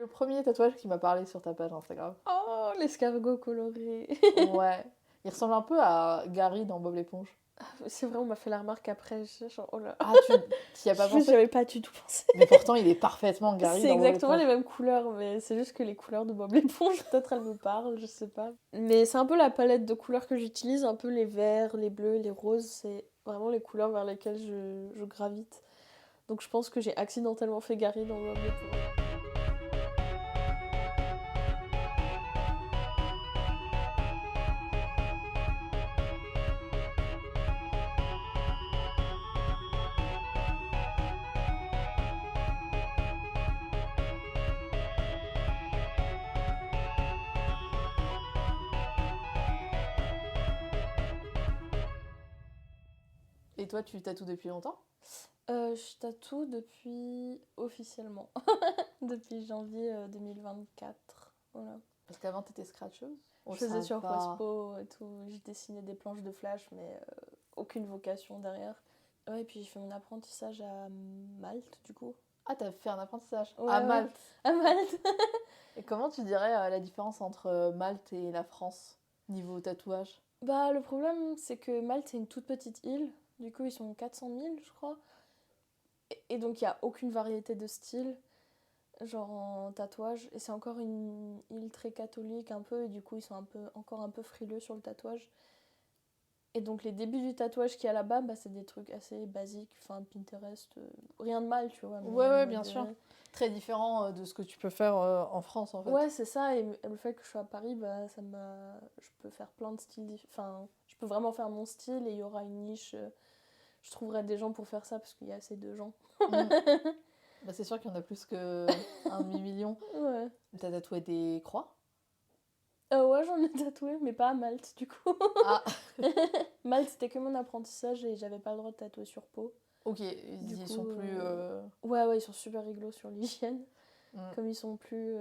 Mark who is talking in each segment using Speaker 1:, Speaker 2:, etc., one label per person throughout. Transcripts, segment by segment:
Speaker 1: premier tatouage qui m'a parlé sur ta page Instagram.
Speaker 2: Oh, l'escargot coloré.
Speaker 1: Ouais. Il ressemble un peu à Gary dans Bob l'éponge.
Speaker 2: C'est vrai, on m'a fait la remarque après. Genre, oh là.
Speaker 1: Ah, tu y as pas pensé?
Speaker 2: J'avais pas du tout pensé.
Speaker 1: Mais pourtant, il est parfaitement Gary
Speaker 2: C'est
Speaker 1: dans Bob
Speaker 2: exactement
Speaker 1: l'éponge.
Speaker 2: les mêmes couleurs, mais c'est juste que les couleurs de Bob l'éponge, peut-être elles me parlent, je sais pas. Mais c'est un peu la palette de couleurs que j'utilise, un peu les verts, les bleus, les roses, c'est vraiment les couleurs vers lesquelles je gravite. Donc je pense que j'ai accidentellement fait Gary dans Bob l'éponge.
Speaker 1: Et toi, tu tatoues depuis longtemps?
Speaker 2: Je tatoue depuis officiellement, depuis janvier 2024. Voilà.
Speaker 1: Parce qu'avant, t'étais scratcheuse?
Speaker 2: Je faisais sur Pospo et tout, j'ai dessiné des planches de flash, mais aucune vocation derrière. Ouais, et puis j'ai fait mon apprentissage à Malte, du coup.
Speaker 1: Ah, t'as fait un apprentissage
Speaker 2: Ouais,
Speaker 1: à
Speaker 2: ouais.
Speaker 1: Malte.
Speaker 2: À Malte.
Speaker 1: Et comment tu dirais la différence entre Malte et la France, niveau tatouage?
Speaker 2: Bah, le problème, c'est que Malte, c'est une toute petite île. Du coup, ils sont 400 000, je crois. Et donc, il n'y a aucune variété de style, genre en tatouage. Et c'est encore une île très catholique, un peu. Et du coup, ils sont encore un peu frileux sur le tatouage. Et donc, les débuts du tatouage qu'il y a là-bas, bah, c'est des trucs assez basiques. Enfin, Pinterest, rien de mal, tu vois. Mais
Speaker 1: Ouais, bien sûr. Très différent de ce que tu peux faire en France, en fait.
Speaker 2: Ouais, c'est ça. Et le fait que je sois à Paris, bah, je peux faire plein de styles enfin, je peux vraiment faire mon style et il y aura une niche. Je trouverai des gens pour faire ça parce qu'il y a assez de gens.
Speaker 1: Bah, c'est sûr qu'il y en a plus que 1,5 million.
Speaker 2: Ouais.
Speaker 1: T'as tatoué des croix?
Speaker 2: Ouais, j'en ai tatoué, mais pas à Malte, du coup.
Speaker 1: Ah,
Speaker 2: Malte, c'était que mon apprentissage et j'avais pas le droit de tatouer sur peau.
Speaker 1: ok, ils sont plus...
Speaker 2: Ouais, ils sont super rigolos sur l'hygiène.
Speaker 1: Mm.
Speaker 2: Comme ils sont plus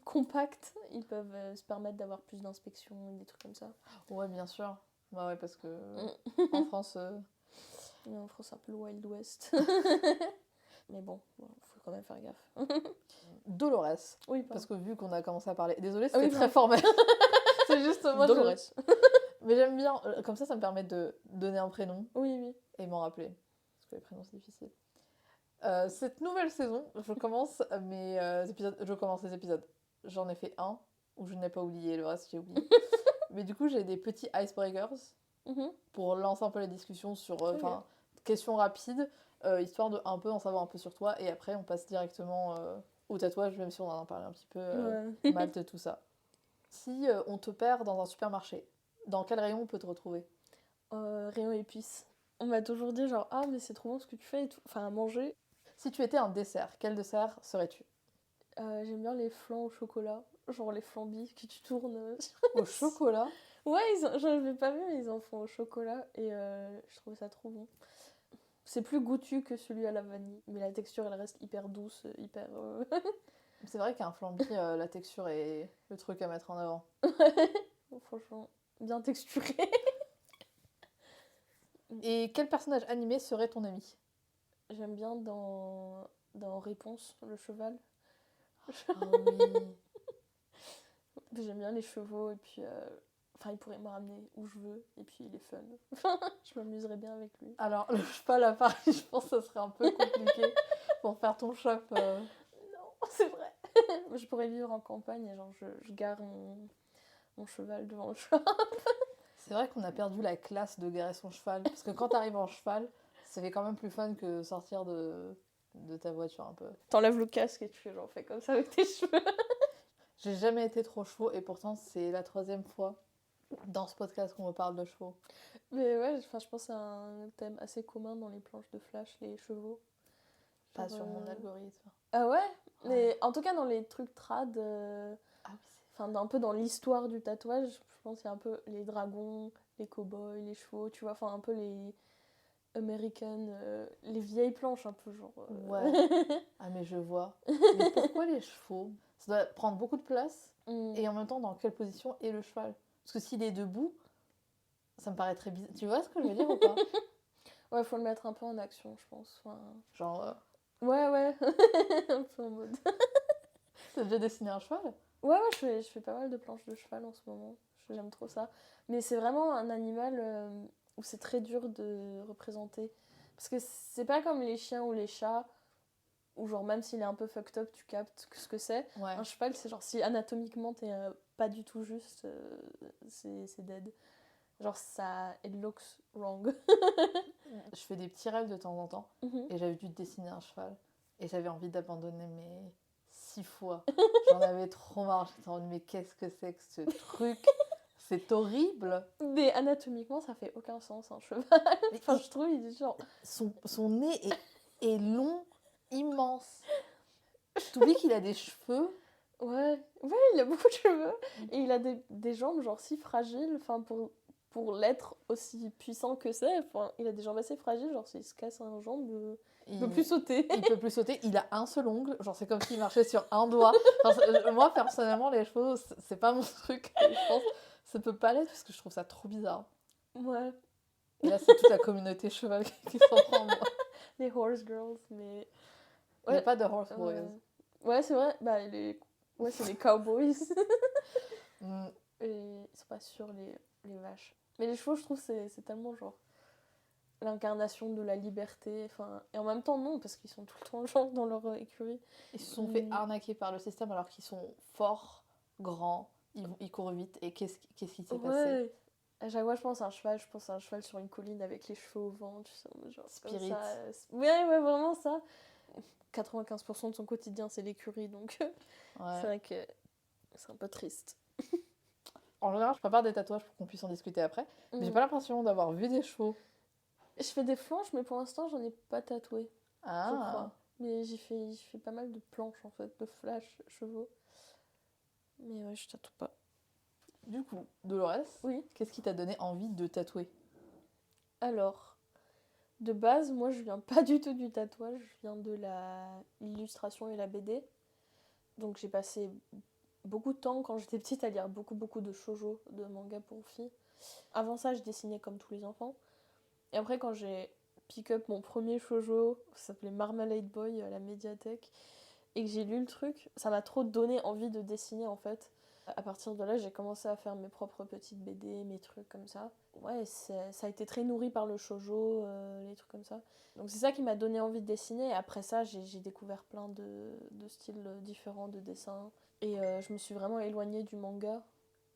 Speaker 2: compacts, ils peuvent se permettre d'avoir plus d'inspections et des trucs comme ça.
Speaker 1: Ouais, bien sûr. Bah ouais, parce que en France...
Speaker 2: Et en France, c'est un peu le Wild West. Mais bon, faut quand même faire gaffe.
Speaker 1: Dolores.
Speaker 2: Oui, pardon.
Speaker 1: Parce que vu qu'on a commencé à parler... Désolée, c'était
Speaker 2: Oui,
Speaker 1: très formel. C'est juste moi...
Speaker 2: Dolores.
Speaker 1: Mais j'aime bien. Comme ça me permet de donner un prénom
Speaker 2: Oui.
Speaker 1: et m'en rappeler. Parce que les prénoms, c'est difficile. Cette nouvelle saison, je commence les épisodes. J'en ai fait un où je n'ai pas oublié, le reste j'ai oublié. Mais du coup, j'ai des petits icebreakers pour lancer un peu la discussion sur questions rapides, histoire de un peu en savoir un peu sur toi. Et après, on passe directement au tatouage, même si on en a parlé un petit peu, Malte, tout ça. Si on te perd dans un supermarché, dans quel rayon on peut te retrouver?
Speaker 2: Rayon épices. On m'a toujours dit genre, ah mais c'est trop bon ce que tu fais et tout. Enfin, à manger.
Speaker 1: Si tu étais un dessert, quel dessert serais-tu?
Speaker 2: J'aime bien les flans au chocolat. Genre les flambis que tu tournes.
Speaker 1: Au chocolat?
Speaker 2: Ouais, j'en avais pas vu, mais ils en font au chocolat. Et je trouve ça trop bon. C'est plus goûtu que celui à la vanille. Mais la texture, elle reste hyper douce, hyper...
Speaker 1: C'est vrai qu'un flambi, la texture est le truc à mettre en avant.
Speaker 2: Franchement, bien texturé.
Speaker 1: Et quel personnage animé serait ton ami?
Speaker 2: J'aime bien dans Réponse, le cheval.
Speaker 1: Ah oui.
Speaker 2: J'aime bien les chevaux et puis... il pourrait me ramener où je veux et puis il est fun. Je m'amuserais bien avec lui.
Speaker 1: Alors, le cheval à Paris, je pense que ça serait un peu compliqué pour faire ton shop.
Speaker 2: Non, c'est vrai. Je pourrais vivre en campagne et genre je gare mon cheval devant le shop.
Speaker 1: C'est vrai qu'on a perdu la classe de garer son cheval. Parce que quand t'arrives en cheval, ça fait quand même plus fun que sortir de ta voiture un peu.
Speaker 2: T'enlèves le casque et tu fais genre fais comme ça avec tes cheveux.
Speaker 1: J'ai jamais été trop chevaux et pourtant c'est la 3e fois dans ce podcast qu'on me parle de chevaux.
Speaker 2: Mais ouais, je pense que c'est un thème assez commun dans les planches de flash, les chevaux.
Speaker 1: Pas sur mon algorithme.
Speaker 2: Ah ouais, mais en tout cas dans les trucs trad, un peu dans l'histoire du tatouage, je pense qu'il y a un peu les dragons, les cow-boys, les chevaux, tu vois, enfin un peu les American, les vieilles planches un peu genre...
Speaker 1: Ouais. Ah mais je vois. Mais pourquoi les chevaux? Ça doit prendre beaucoup de place. Et en même temps, dans quelle position est le cheval? Parce que s'il est debout, ça me paraît très bizarre. Tu vois ce que je veux dire ou pas?
Speaker 2: Ouais, faut le mettre un peu en action, je pense. Enfin...
Speaker 1: Genre
Speaker 2: Ouais. Un peu en mode.
Speaker 1: T'as déjà dessiné un cheval?
Speaker 2: Ouais, je fais pas mal de planches de cheval en ce moment. J'aime trop ça. Mais c'est vraiment un animal où c'est très dur de représenter. Parce que c'est pas comme les chiens ou les chats, où genre même s'il est un peu fucked up, tu captes ce que c'est.
Speaker 1: Ouais.
Speaker 2: Un cheval, c'est genre si anatomiquement t'es pas du tout juste, c'est dead. Genre ça, it looks wrong.
Speaker 1: Je fais des petits rêves de temps en temps.
Speaker 2: Mhm.
Speaker 1: Et j'avais dû dessiner un cheval. Et j'avais envie d'abandonner, mais 6 fois. J'en avais trop marre. J'étais en mode, mais qu'est-ce que c'est que ce truc? C'est horrible.
Speaker 2: Mais anatomiquement, ça fait aucun sens, un cheval.
Speaker 1: Mais
Speaker 2: Enfin, je trouve, il est genre.
Speaker 1: son nez est long, immense. T'oublies qu'il a des cheveux.
Speaker 2: Ouais, il a beaucoup de cheveux. Et il a des jambes, genre, si fragiles. Enfin, pour l'être aussi puissant que c'est, enfin, il a des jambes assez fragiles. Genre, s'il se casse une jambe, il peut plus sauter.
Speaker 1: Il peut plus sauter. Il a un seul ongle. Genre, c'est comme s'il marchait sur un doigt. Enfin, moi, personnellement, les cheveux, c'est pas mon truc. Et je pense que ça peut pas l'être parce que je trouve ça trop bizarre.
Speaker 2: Ouais,
Speaker 1: Et là, c'est toute la communauté cheval qui s'en prend, moi.
Speaker 2: les horse girls, mais.
Speaker 1: Il n'y a pas de horse boys.
Speaker 2: Ouais, c'est vrai. Bah, c'est les cowboys.
Speaker 1: Mm.
Speaker 2: Et ils sont pas sur les vaches. Mais les chevaux, je trouve, c'est tellement genre l'incarnation de la liberté. Enfin, et en même temps, non, parce qu'ils sont tout le temps genre dans leur écurie.
Speaker 1: Ils se sont fait arnaquer par le système alors qu'ils sont forts, grands, ils courent vite. Et qu'est-ce qui s'est passé?
Speaker 2: Ouais. À chaque fois, je pense à un cheval, sur une colline avec les cheveux au vent, tu sais, genre
Speaker 1: Spirit.
Speaker 2: comme ça. Ouais, vraiment ça. 95% de son quotidien, c'est l'écurie, donc
Speaker 1: Ouais.
Speaker 2: c'est vrai que c'est un peu triste.
Speaker 1: En général, je prépare des tatouages pour qu'on puisse en discuter après. Mais j'ai pas l'impression d'avoir vu des chevaux.
Speaker 2: Je fais des planches, mais pour l'instant, j'en ai pas tatoué, je crois. Mais j'ai fait pas mal de planches, en fait, de flash chevaux. Mais ouais, je tatoue pas.
Speaker 1: Du coup, Dolores,
Speaker 2: Oui.
Speaker 1: qu'est-ce qui t'a donné envie de tatouer?
Speaker 2: Alors, de base, moi, je viens pas du tout du tatouage. Je viens de l'illustration et la BD. Donc, j'ai passé beaucoup de temps, quand j'étais petite, à lire beaucoup de shoujo, de manga pour filles. Avant ça, je dessinais comme tous les enfants. Et après, quand j'ai pick up mon premier shoujo, ça s'appelait Marmalade Boy à la médiathèque, et que j'ai lu le truc, ça m'a trop donné envie de dessiner en fait. À partir de là, j'ai commencé à faire mes propres petites BD, mes trucs comme ça. Ouais, ça a été très nourri par le shoujo, les trucs comme ça. Donc c'est ça qui m'a donné envie de dessiner. Et après ça, j'ai découvert plein de styles différents de dessin. Et je me suis vraiment éloignée du manga.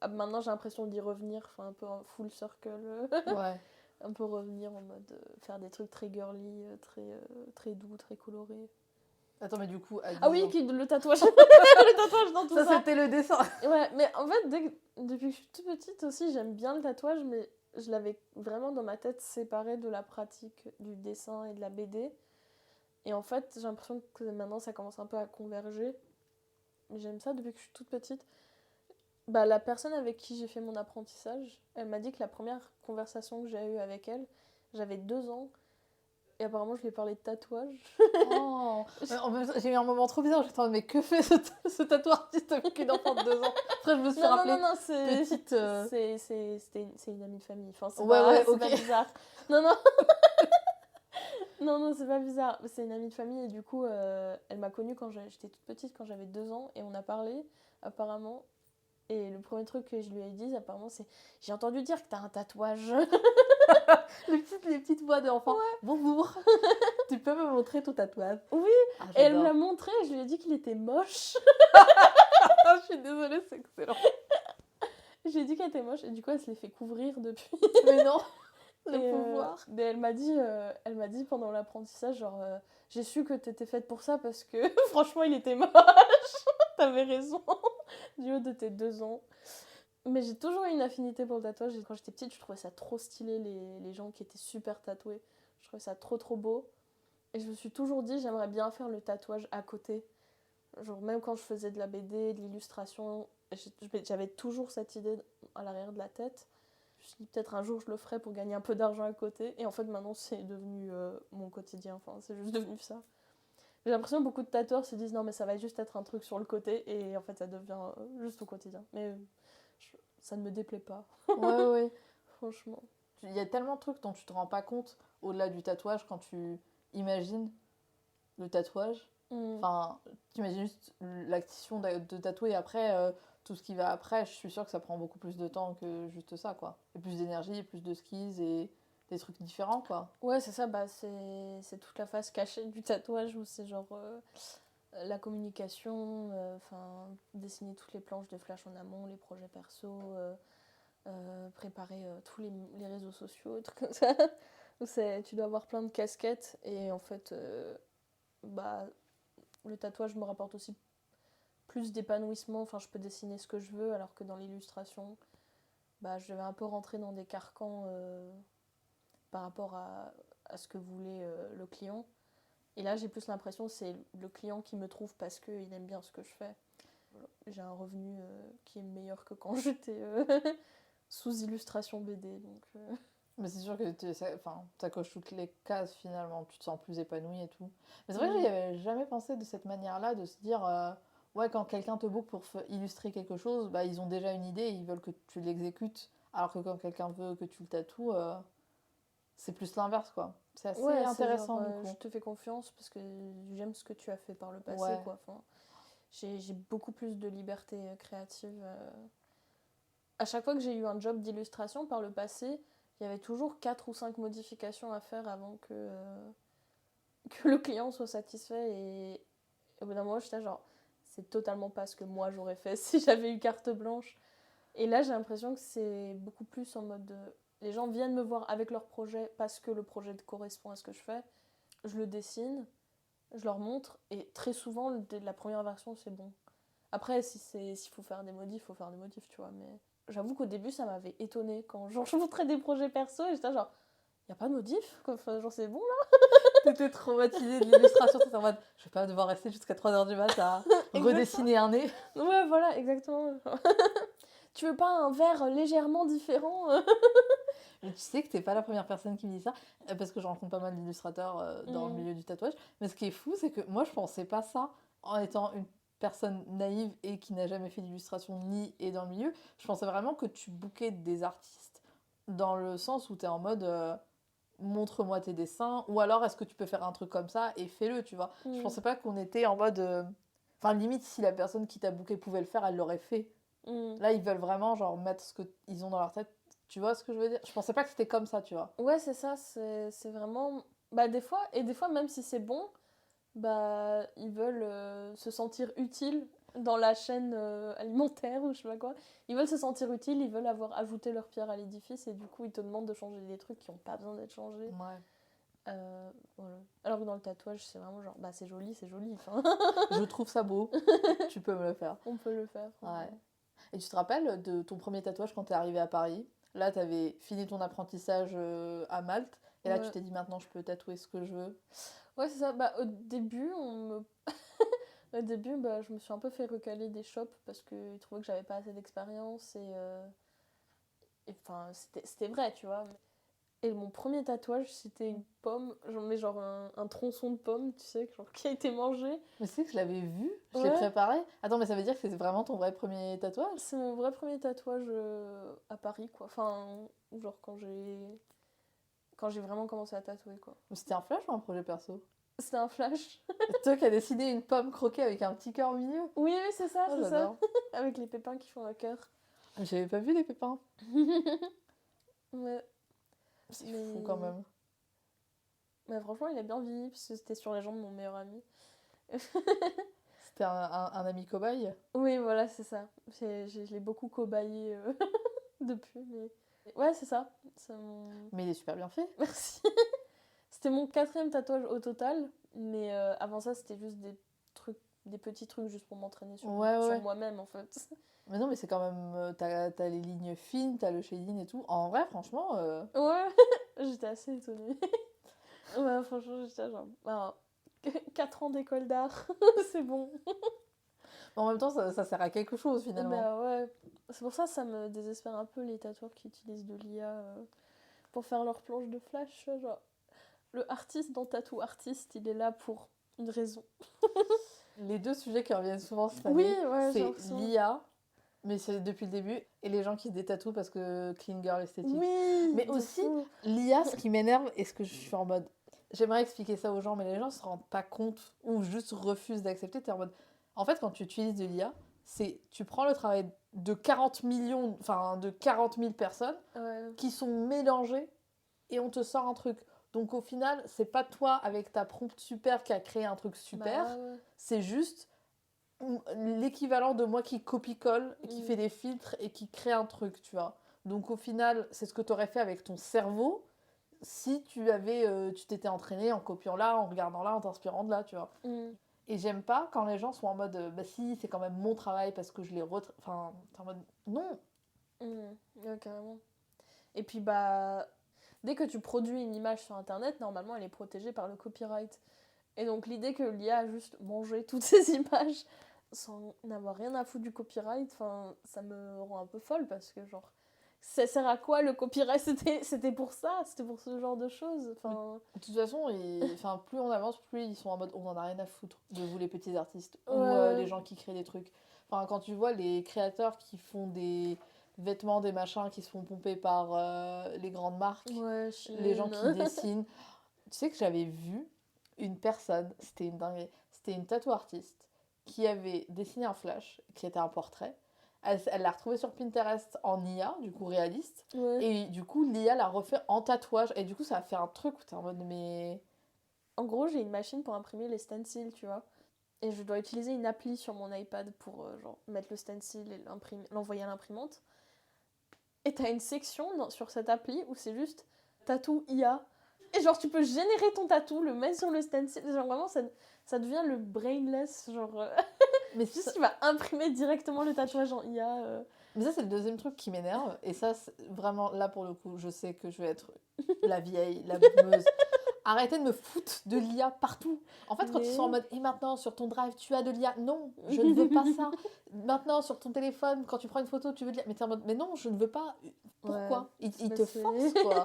Speaker 2: Ah, maintenant, j'ai l'impression d'y revenir, enfin un peu en full circle.
Speaker 1: Ouais.
Speaker 2: Un peu revenir en mode faire des trucs très girly, très doux, très colorés.
Speaker 1: Attends, mais du coup,
Speaker 2: Ah oui, le tatouage. Le tatouage dans tout ça.
Speaker 1: Ça, c'était le dessin.
Speaker 2: Ouais, mais en fait, depuis que je suis toute petite aussi, j'aime bien le tatouage, mais je l'avais vraiment dans ma tête séparé de la pratique du dessin et de la BD. Et en fait, j'ai l'impression que maintenant, ça commence un peu à converger. Mais j'aime ça depuis que je suis toute petite. Bah, la personne avec qui j'ai fait mon apprentissage, elle m'a dit que la première conversation que j'ai eue avec elle, j'avais 2 ans. Et apparemment, je lui ai parlé de tatouage.
Speaker 1: Oh. J'ai eu un moment trop bizarre. J'étais en mode, mais que fait ce tatoueur artiste avec une enfant de 2 ans? Après, je me suis rappelé.
Speaker 2: Non, c'est...
Speaker 1: Petite.
Speaker 2: C'est une amie de famille. Enfin, c'est
Speaker 1: Ouais,
Speaker 2: pas bizarre. Non. Non, c'est pas bizarre. C'est une amie de famille et du coup, elle m'a connue quand j'étais toute petite, quand j'avais 2 ans. Et on a parlé, apparemment. Et le premier truc que je lui ai dit, apparemment, c'est « J'ai entendu dire que t'as un tatouage. »
Speaker 1: Les petites voix d'enfant. Ouais. Bonjour. Tu peux me montrer ton tatouage?
Speaker 2: Oui. Et elle me l'a montré et je lui ai dit qu'il était moche.
Speaker 1: Je suis désolée, c'est excellent.
Speaker 2: J'ai dit qu'elle était moche et du coup, elle se l'est fait couvrir depuis.
Speaker 1: Mais non. Le pouvoir.
Speaker 2: Mais elle m'a dit pendant l'apprentissage, genre, j'ai su que t'étais faite pour ça parce que franchement, il était moche. T'avais raison. Du haut de tes 2 ans. Mais j'ai toujours eu une affinité pour le tatouage. Quand j'étais petite, je trouvais ça trop stylé, les gens qui étaient super tatoués. Je trouvais ça trop beau. Et je me suis toujours dit, j'aimerais bien faire le tatouage à côté. Genre, même quand je faisais de la BD, de l'illustration, j'avais toujours cette idée à l'arrière de la tête. Je me suis dit, peut-être un jour, je le ferai pour gagner un peu d'argent à côté. Et en fait, maintenant, c'est devenu mon quotidien. Enfin, c'est juste devenu ça. J'ai l'impression que beaucoup de tatoueurs se disent, non, mais ça va juste être un truc sur le côté. Et en fait, ça devient juste au quotidien. Mais ça ne me déplaît pas.
Speaker 1: Ouais.
Speaker 2: Franchement.
Speaker 1: Il y a tellement de trucs dont tu te rends pas compte au-delà du tatouage quand tu imagines. le tatouage. Enfin, t'imagines juste l'action de tatouer et après, tout ce qui va après, je suis sûre que ça prend beaucoup plus de temps que juste ça, quoi. Et plus d'énergie, plus de skis et des trucs différents, quoi.
Speaker 2: Ouais, c'est ça, bah, c'est toute la face cachée du tatouage où c'est genre la communication, enfin dessiner toutes les planches de flash en amont, les projets perso, préparer tous les réseaux sociaux, trucs comme ça. Donc tu dois avoir plein de casquettes et en fait, bah, le tatouage me rapporte aussi plus d'épanouissement. Enfin, je peux dessiner ce que je veux alors que dans l'illustration, bah, je devais un peu rentrer dans des carcans par rapport à ce que voulait le client. Et là, j'ai plus l'impression que c'est le client qui me trouve parce qu'il aime bien ce que je fais. J'ai un revenu qui est meilleur que quand j'étais sous illustration BD. Donc,
Speaker 1: Mais c'est sûr que ça coche toutes les cases finalement, tu te sens plus épanoui et tout. Mais c'est vrai que j'y avais jamais pensé de cette manière-là, de se dire, ouais, quand quelqu'un te book pour illustrer quelque chose, bah, ils ont déjà une idée et ils veulent que tu l'exécutes. Alors que quand quelqu'un veut que tu le tatoues, c'est plus l'inverse, quoi. C'est assez intéressant,
Speaker 2: genre,
Speaker 1: du coup.
Speaker 2: je te fais confiance parce que j'aime ce que tu as fait par le passé,
Speaker 1: Ouais.
Speaker 2: quoi. Enfin, j'ai beaucoup plus de liberté créative. À chaque fois que j'ai eu un job d'illustration par le passé, il y avait toujours 4 ou 5 modifications à faire avant que le client soit satisfait. Et au bout d'un moment, j'étais genre, c'est totalement pas ce que moi j'aurais fait si j'avais eu carte blanche. Et là, j'ai l'impression que c'est beaucoup plus en mode les gens viennent me voir avec leur projet parce que le projet correspond à ce que je fais. Je le dessine, je leur montre, et très souvent, la première version, c'est bon. Après, s'il faut faire des modifs, il faut faire des modifs, tu vois. Mais j'avoue qu'au début, ça m'avait étonnée quand genre, je montrais des projets perso et j'étais genre, y a pas de modif, quoi. Enfin, genre, c'est bon là.
Speaker 1: T'étais traumatisée de l'illustration, t'étais en mode, je vais pas devoir rester jusqu'à 3h du mat à redessiner un nez.
Speaker 2: Ouais, voilà, exactement. Tu veux pas un verre légèrement différent
Speaker 1: Mais tu sais que t'es pas la première personne qui me dit ça, parce que je rencontre pas mal d'illustrateurs dans le milieu du tatouage. Mais ce qui est fou, c'est que moi, je pensais pas ça en étant une personne naïve et qui n'a jamais fait d'illustration ni est dans le milieu. Je pensais vraiment que tu bookais des artistes dans le sens où t'es en mode montre-moi tes dessins, ou alors est-ce que tu peux faire un truc comme ça et fais-le, tu vois. Je pensais pas qu'on était en mode. Enfin, limite, si la personne qui t'a booké pouvait le faire, elle l'aurait fait. Là, ils veulent vraiment genre mettre ce qu'ils ont dans leur tête. Tu vois ce que je veux dire? Je pensais pas que c'était comme ça, tu vois.
Speaker 2: Ouais, c'est ça, c'est vraiment. Bah, des fois, même si c'est bon, bah, ils veulent se sentir utiles dans la chaîne alimentaire ou je sais pas quoi. Ils veulent se sentir utiles, ils veulent avoir ajouté leur pierre à l'édifice et du coup, ils te demandent de changer des trucs qui n'ont pas besoin d'être changés.
Speaker 1: Ouais.
Speaker 2: Voilà. Alors que dans le tatouage, c'est vraiment genre, bah, c'est joli, c'est joli. Enfin,
Speaker 1: Je trouve ça beau. Tu peux me le faire.
Speaker 2: on peut le faire.
Speaker 1: Ouais. Et tu te rappelles de ton premier tatouage quand t'es arrivé à Paris? Là, t'avais fini ton apprentissage à Malte. Et là, tu t'es dit maintenant, je peux tatouer ce que je veux.
Speaker 2: Ouais, c'est ça. Bah, au début, au début, bah, je me suis un peu fait recaler des shops parce qu'ils trouvaient que j'avais pas assez d'expérience et enfin, c'était vrai, tu vois. Et mon premier tatouage, c'était une pomme, genre un tronçon de pomme, tu sais, genre, qui a été mangé.
Speaker 1: Mais c'est que je l'avais vu, je l'ai préparé. Attends, mais ça veut dire que c'est vraiment ton vrai premier tatouage?
Speaker 2: C'est mon vrai premier tatouage à Paris, quoi. Enfin, genre quand j'ai vraiment commencé à tatouer, quoi.
Speaker 1: Mais c'était un flash ou un projet perso?
Speaker 2: C'était un flash.
Speaker 1: C'est toi qui as dessiné une pomme croquée avec un petit cœur au milieu?
Speaker 2: Oui, oui, c'est ça,
Speaker 1: Oh,
Speaker 2: c'est ça.
Speaker 1: j'adore.
Speaker 2: Avec les pépins qui font un cœur.
Speaker 1: J'avais pas vu les pépins.
Speaker 2: Ouais.
Speaker 1: C'est fou quand même.
Speaker 2: Mais franchement, il a bien vieilli parce que c'était sur les jambes de mon meilleur ami.
Speaker 1: C'était un ami cobaye?
Speaker 2: Oui, voilà, c'est ça. Je l'ai beaucoup cobayé depuis. Mais... Ouais, c'est ça.
Speaker 1: Mais il est super bien fait.
Speaker 2: Merci. C'était mon 4e tatouage au total. Mais avant ça, c'était juste des petits trucs juste pour m'entraîner sur moi-même, en fait.
Speaker 1: Mais non, mais c'est quand même... T'as les lignes fines, t'as le shading et tout. En vrai, franchement...
Speaker 2: Ouais, j'étais assez étonnée. Ouais, franchement, j'étais genre... Alors, 4 ans d'école d'art, c'est bon.
Speaker 1: En même temps, ça sert à quelque chose, finalement.
Speaker 2: Bah ouais. C'est pour ça me désespère un peu les tatoueurs qui utilisent de l'IA pour faire leur planche de flash. Genre, le artiste dans Tattoo Artist, il est là pour une raison.
Speaker 1: Les deux sujets qui reviennent souvent cette
Speaker 2: Oui,
Speaker 1: année,
Speaker 2: ouais,
Speaker 1: c'est l'IA, mais c'est depuis le début, et les gens qui se détatouent parce que clean girl esthétique.
Speaker 2: Oui.
Speaker 1: Mais aussi, l'IA, ce qui m'énerve et ce que je suis en mode... j'aimerais expliquer ça aux gens, mais les gens se rendent pas compte ou juste refusent d'accepter. T'es en mode. En fait, quand tu utilises de l'IA, c'est tu prends le travail de 40 millions, enfin de 40 000 personnes
Speaker 2: Ouais.
Speaker 1: qui sont mélangées et on te sort un truc. Donc au final, c'est pas toi avec ta prompt super qui a créé un truc super,
Speaker 2: Bah, ouais.
Speaker 1: c'est juste l'équivalent de moi qui copie-colle, qui
Speaker 2: Mm.
Speaker 1: fait des filtres et qui crée un truc, tu vois. Donc au final, c'est ce que tu aurais fait avec ton cerveau si tu t'étais entraîné en copiant là, en regardant là, en t'inspirant de là, tu vois.
Speaker 2: Mm.
Speaker 1: Et j'aime pas quand les gens sont en mode, bah si, c'est quand même mon travail parce que je l'ai Enfin, t'es en mode, non.
Speaker 2: Ouais, carrément. Et puis, bah, dès que tu produis une image sur Internet, normalement, elle est protégée par le copyright. Et donc, l'idée que l'IA a juste mangé toutes ces images sans n'avoir rien à foutre du copyright, ça me rend un peu folle parce que, genre, ça sert à quoi le copyright? C'était pour ça, c'était pour ce genre de choses.
Speaker 1: De toute façon, plus on avance, plus ils sont en mode, on en a rien à foutre de vous les petits artistes ou
Speaker 2: Ouais.
Speaker 1: les gens qui créent des trucs. Enfin, quand tu vois les créateurs qui font des vêtements, des machins qui se font pomper par les grandes marques,
Speaker 2: Ouais,
Speaker 1: les gens qui
Speaker 2: Chine.
Speaker 1: dessinent. Tu sais que j'avais vu une personne, c'était une dinguerie, c'était une tattoo artiste qui avait dessiné un flash, qui était un portrait. Elle l'a retrouvé sur Pinterest en IA, du coup réaliste.
Speaker 2: Ouais.
Speaker 1: Et du coup, l'IA l'a refait en tatouage. Et du coup, ça a fait un truc où t'es en mode, mais.
Speaker 2: En gros, j'ai une machine pour imprimer les stencils, tu vois. Et je dois utiliser une appli sur mon iPad pour genre, mettre le stencil et l'envoyer à l'imprimante. Et t'as une section sur cette appli où c'est juste tatou IA. Et genre, tu peux générer ton tatou, le mettre sur le stencil. Genre, vraiment, ça devient le brainless. Genre,
Speaker 1: Mais
Speaker 2: juste, tu vas imprimer directement le tatouage en IA.
Speaker 1: Mais ça, c'est le deuxième truc qui m'énerve. Et ça, vraiment, là, pour le coup, je sais que je vais être la vieille, la boumeuse. Arrêtez de me foutre de l'IA partout. En fait, quand ils sont en mode, et maintenant, sur ton drive, tu as de l'IA. Non, je ne veux pas ça. Maintenant, sur ton téléphone, quand tu prends une photo, tu veux de l'IA. Mais t'es en mode, mais non, je ne veux pas. Pourquoi
Speaker 2: Ouais,
Speaker 1: ils te forcent, quoi.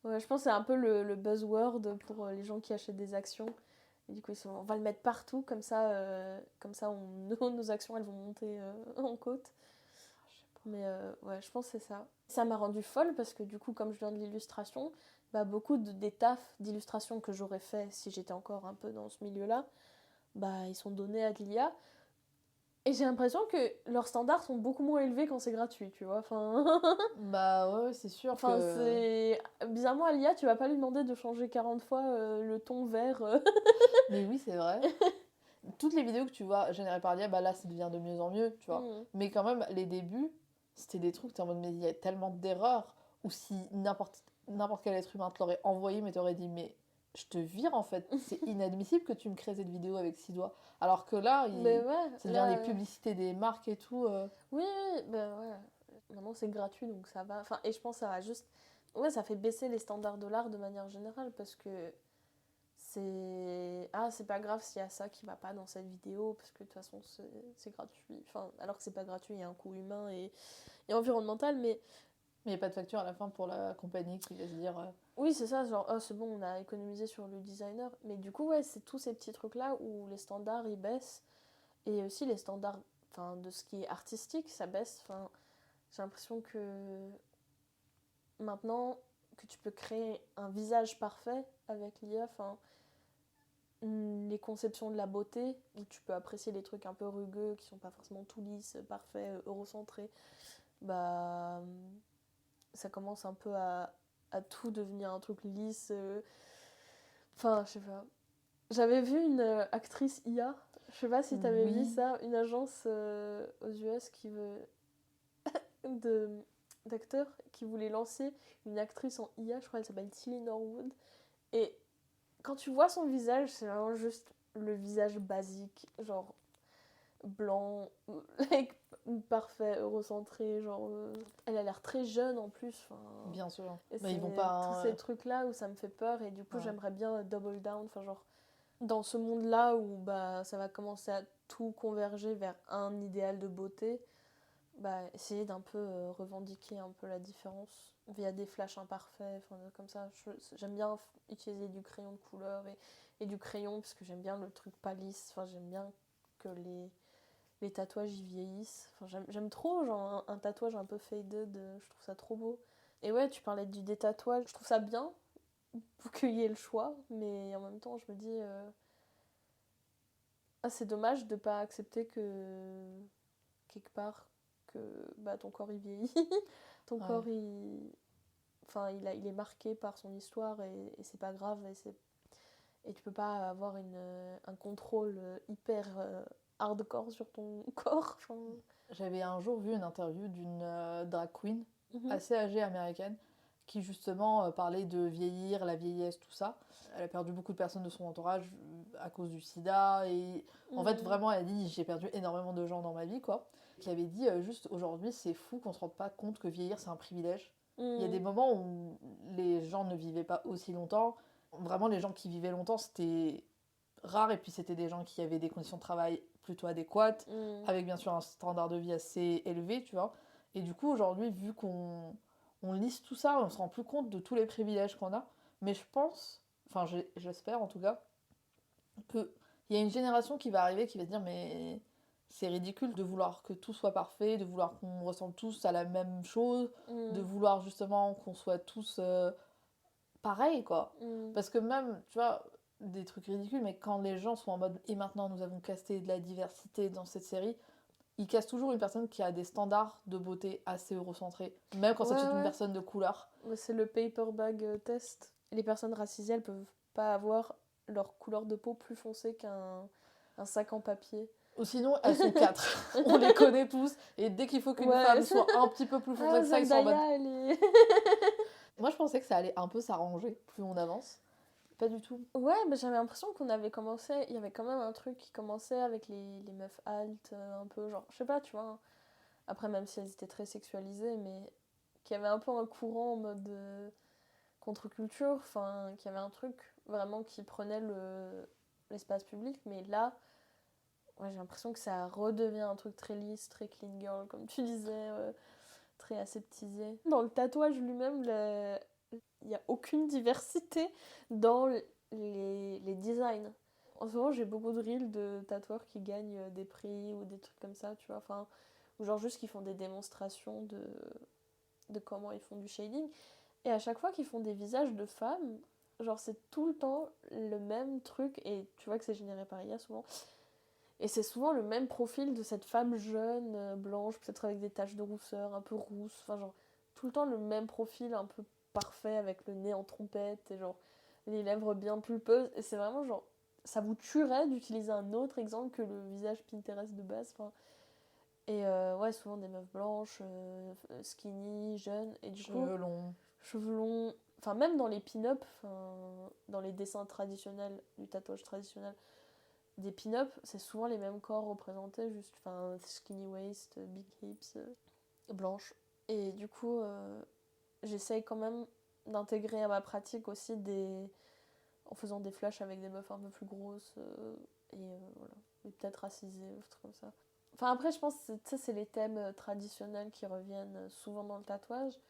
Speaker 2: Ouais, je pense que c'est un peu le buzzword pour les gens qui achètent des actions. Et du coup, on va le mettre partout, comme ça nos actions, elles vont monter en côte. Mais ouais, je pense que c'est ça. Ça m'a rendu folle parce que du coup, comme je viens de l'illustration, bah, beaucoup des tafs d'illustration que j'aurais fait si j'étais encore un peu dans ce milieu-là, bah, ils sont donnés à de l'IA. Et j'ai l'impression que leurs standards sont beaucoup moins élevés quand c'est gratuit, tu vois.
Speaker 1: Bah ouais, c'est sûr
Speaker 2: Enfin,
Speaker 1: que...
Speaker 2: c'est... Bizarrement, à l'IA, tu vas pas lui demander de changer 40 fois le ton vert.
Speaker 1: Mais oui, c'est vrai. Toutes les vidéos que tu vois générées par l'IA, bah là, ça devient de mieux en mieux, tu vois. Mais quand même, les débuts, c'était des trucs, t'es en mode, mais il y a tellement d'erreurs. Ou si n'importe quel être humain te l'aurait envoyé, mais t'aurais dit, mais je te vire en fait. C'est inadmissible que tu me crées cette vidéo avec 6 doigts. Alors que là,
Speaker 2: Mais ouais,
Speaker 1: ça devient des publicités des marques et tout.
Speaker 2: Oui, ben ouais. Maintenant, c'est gratuit, donc ça va. Enfin, et je pense que ça va juste... Ouais, ça fait baisser les standards de l'art de manière générale, parce que c'est... Ah, c'est pas grave s'il y a ça qui va pas dans cette vidéo, parce que de toute façon, c'est gratuit. Enfin, alors que c'est pas gratuit, il y a un coût humain et environnemental, mais...
Speaker 1: Mais il n'y a pas de facture à la fin pour la compagnie qui va se dire...
Speaker 2: Oui, c'est ça, genre, oh, c'est bon, on a économisé sur le designer. Mais du coup, ouais, c'est tous ces petits trucs-là où les standards, ils baissent. Et aussi les standards, de ce qui est artistique, ça baisse. J'ai l'impression que maintenant que tu peux créer un visage parfait avec l'IA, les conceptions de la beauté, où tu peux apprécier les trucs un peu rugueux, qui sont pas forcément tout lisses, parfaits, eurocentrés, bah ça commence un peu à tout devenir un truc lisse. Je sais pas. J'avais vu une actrice IA, je sais pas si t'avais vu ça, une agence aux US qui veut d'acteurs qui voulait lancer une actrice en IA, je crois qu'elle s'appelle Tilly Norwood. Et quand tu vois son visage, c'est vraiment juste le visage basique, genre blanc, like, parfait, eurocentré, genre elle a l'air très jeune en plus.
Speaker 1: Bien sûr.
Speaker 2: Mais
Speaker 1: ils vont pas...
Speaker 2: tous ces trucs là où ça me fait peur et du coup j'aimerais bien double down, genre dans ce monde là où bah ça va commencer à tout converger vers un idéal de beauté, bah essayer d'un peu revendiquer un peu la différence via des flashs imparfaits, comme ça. J'aime bien utiliser du crayon de couleur et du crayon parce que j'aime bien le truc pas lisse, j'aime bien que les tatouages y vieillissent. J'aime trop genre un tatouage un peu faded, je trouve ça trop beau. Et ouais, tu parlais du détatouage, je trouve ça bien qu'il y ait le choix, mais en même temps, je me dis, c'est dommage de pas accepter que, quelque part, que ton corps il vieillit. Ton
Speaker 1: Ouais.
Speaker 2: corps il est marqué par son histoire et c'est pas grave et tu peux pas avoir un contrôle hyper hardcore sur ton corps. Enfin...
Speaker 1: J'avais un jour vu une interview d'une drag queen
Speaker 2: Mhm.
Speaker 1: assez âgée américaine qui justement parlait de vieillir, la vieillesse, tout ça. Elle a perdu beaucoup de personnes de son entourage à cause du sida et en fait vraiment elle a dit j'ai perdu énormément de gens dans ma vie quoi. Qui avait dit juste aujourd'hui c'est fou qu'on se rende pas compte que vieillir c'est un privilège. Il y a des moments où les gens ne vivaient pas aussi longtemps. Vraiment les gens qui vivaient longtemps c'était rare et puis c'était des gens qui avaient des conditions de travail plutôt adéquates avec bien sûr un standard de vie assez élevé tu vois. Et du coup aujourd'hui vu qu'on liste tout ça on se rend plus compte de tous les privilèges qu'on a mais je pense enfin j'espère en tout cas qu'il y a une génération qui va arriver qui va se dire mais c'est ridicule de vouloir que tout soit parfait, de vouloir qu'on ressemble tous à la même chose, de vouloir justement qu'on soit tous pareils quoi. Parce que même, tu vois, des trucs ridicules, mais quand les gens sont en mode et maintenant nous avons casté de la diversité dans cette série, ils cassent toujours une personne qui a des standards de beauté assez eurocentrés, même quand c'est une personne de couleur.
Speaker 2: C'est le paper bag test. Les personnes racisées, elles peuvent pas avoir leur couleur de peau plus foncée qu'un sac en papier.
Speaker 1: Ou sinon, elles sont 4. On les connaît tous. Et dès qu'il faut qu'une femme soit un petit peu plus foncée que ça, ils sont en mode... Moi, je pensais que ça allait un peu s'arranger plus on avance. Pas du tout.
Speaker 2: Ouais, mais j'avais l'impression qu'on avait commencé... Il y avait quand même un truc qui commençait avec les meufs altes, un peu genre... Je sais pas, tu vois. Hein. Après, même si elles étaient très sexualisées, mais qu'il y avait un peu un courant en mode contre-culture. Enfin, qu'il y avait un truc vraiment qui prenait l'espace public. Mais là... Ouais, j'ai l'impression que ça redevient un truc très lisse, très clean girl, comme tu disais, très aseptisé. Dans le tatouage lui-même, il n'y a aucune diversité dans les designs. En ce moment, j'ai beaucoup de reels de tatoueurs qui gagnent des prix ou des trucs comme ça, tu vois. Enfin, ou genre juste qui font des démonstrations de comment ils font du shading. Et à chaque fois qu'ils font des visages de femmes, genre c'est tout le temps le même truc, et tu vois que c'est généré par IA souvent. Et c'est souvent le même profil de cette femme jeune, blanche, peut-être avec des taches de rousseur, un peu rousse, enfin genre tout le temps le même profil un peu parfait avec le nez en trompette et genre les lèvres bien pulpeuses. Et c'est vraiment genre, ça vous tuerait d'utiliser un autre exemple que le visage Pinterest de base. Enfin, et ouais, souvent des meufs blanches, skinny, jeunes, et du coup... Cheveux longs. Enfin, même dans les pin-up, dans les dessins traditionnels, du tatouage traditionnel, des pin-up, c'est souvent les mêmes corps représentés, juste skinny waist, big hips, blanches. Et du coup, j'essaye quand même d'intégrer à ma pratique aussi en faisant des flashs avec des meufs un peu plus grosses voilà, et peut-être racisées ou des trucs comme ça. Enfin après, je pense que c'est les thèmes traditionnels qui reviennent souvent dans le tatouage,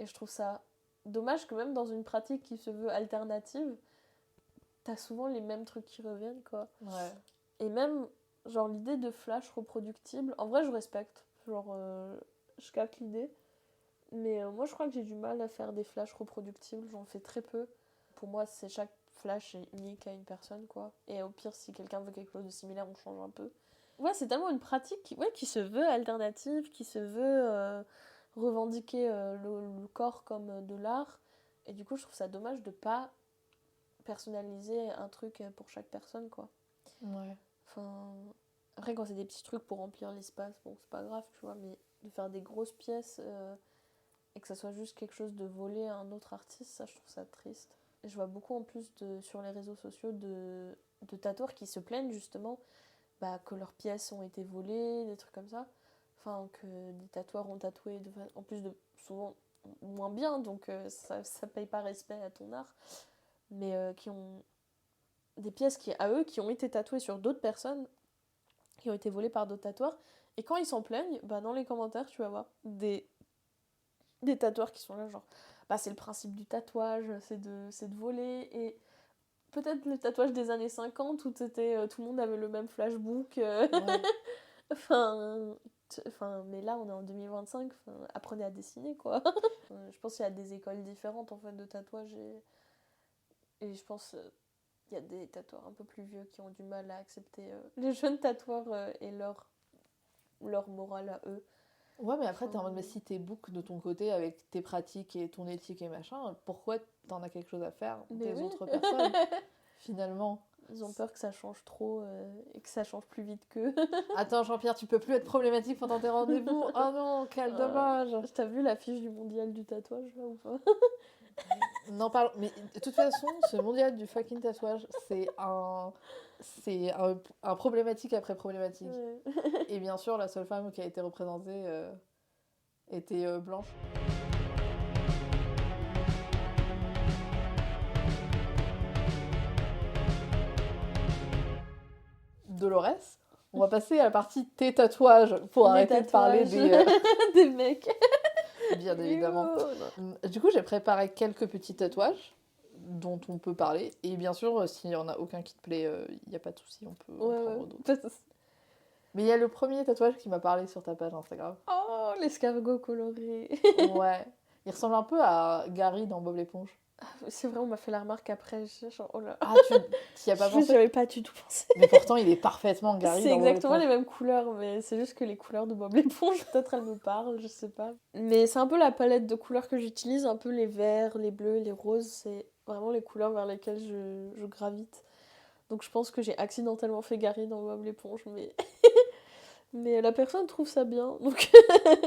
Speaker 2: et je trouve ça dommage que même dans une pratique qui se veut alternative, t'as souvent les mêmes trucs qui reviennent, quoi.
Speaker 1: Ouais.
Speaker 2: Et même, genre, l'idée de flash reproductible, en vrai, je respecte. Genre, je capte l'idée. Mais moi, je crois que j'ai du mal à faire des flashs reproductibles. J'en fais très peu. Pour moi, chaque flash est unique à une personne, quoi. Et au pire, si quelqu'un veut quelque chose de similaire, on change un peu. Ouais, c'est tellement une pratique qui se veut alternative, qui se veut revendiquer le corps comme de l'art. Et du coup, je trouve ça dommage de pas personnaliser un truc pour chaque personne, quoi.
Speaker 1: Ouais.
Speaker 2: Enfin, après, quand c'est des petits trucs pour remplir l'espace, bon, c'est pas grave, tu vois, mais de faire des grosses pièces et que ça soit juste quelque chose de volé à un autre artiste, ça, je trouve ça triste. Et je vois beaucoup en plus sur les réseaux sociaux de tatoueurs qui se plaignent justement que leurs pièces ont été volées, des trucs comme ça. Enfin, que des tatoueurs ont tatoué en plus de souvent moins bien, donc ça paye pas respect à ton art, mais qui ont des pièces qui ont été tatouées sur d'autres personnes, qui ont été volées par d'autres tatoueurs. Et quand ils s'en plaignent, dans les commentaires, tu vas voir des tatoueurs qui sont là, genre, c'est le principe du tatouage, c'est de voler. Et peut-être le tatouage des années 50 où tout le monde avait le même flashbook.
Speaker 1: Ouais.
Speaker 2: Mais là, on est en 2025, apprenez à dessiner, quoi. Je pense qu'il y a des écoles différentes, en fait, de tatouage Et je pense il y a des tatoueurs un peu plus vieux qui ont du mal à accepter les jeunes tatoueurs et leur morale à eux.
Speaker 1: Ouais, mais après, t'es en mode, mais si t'es book de ton côté avec tes pratiques et ton éthique et machin, pourquoi t'en as quelque chose à faire
Speaker 2: Mais
Speaker 1: des
Speaker 2: oui.
Speaker 1: autres personnes, finalement?
Speaker 2: Ils ont peur que ça change trop et que ça change plus vite qu'eux.
Speaker 1: Attends, Jean-Pierre, tu peux plus être problématique pendant tes rendez-vous. Oh non, quel dommage.
Speaker 2: T'as vu l'affiche du mondial du tatouage là ou pas?
Speaker 1: Non, parlons. Mais de toute façon, ce mondial du fucking tatouage, c'est un problématique après problématique.
Speaker 2: Ouais.
Speaker 1: Et bien sûr, la seule femme qui a été représentée était blanche. Dolores, on va passer à la partie tes tatouages pour
Speaker 2: Les
Speaker 1: arrêter de parler
Speaker 2: tatouages.
Speaker 1: des...
Speaker 2: Des mecs.
Speaker 1: Bien évidemment.
Speaker 2: Non.
Speaker 1: Du coup, j'ai préparé quelques petits tatouages dont on peut parler. Et bien sûr, s'il n'y en a aucun qui te plaît, il n'y a pas de souci, on peut en prendre d'autres.
Speaker 2: Pas de souci.
Speaker 1: Mais il y a le premier tatouage qui m'a parlé sur ta page Instagram.
Speaker 2: Oh, l'escargot coloré.
Speaker 1: Ouais. Il ressemble un peu à Gary dans Bob l'éponge.
Speaker 2: C'est vrai, on m'a fait la remarque après. Genre, oh là.
Speaker 1: Ah, tu y as pas
Speaker 2: Je
Speaker 1: pensé?
Speaker 2: n'avais pas du tout pensé.
Speaker 1: Mais pourtant, il est parfaitement Gary
Speaker 2: C'est
Speaker 1: dans Bob
Speaker 2: exactement les
Speaker 1: l'éponge.
Speaker 2: mêmes couleurs, mais c'est juste que les couleurs de Bob l'éponge, peut-être elles me parlent, je sais pas. Mais c'est un peu la palette de couleurs que j'utilise, un peu les verts, les bleus, les roses, c'est vraiment les couleurs vers lesquelles je gravite. Donc je pense que j'ai accidentellement fait Gary dans Bob l'éponge, mais... mais la personne trouve ça bien, donc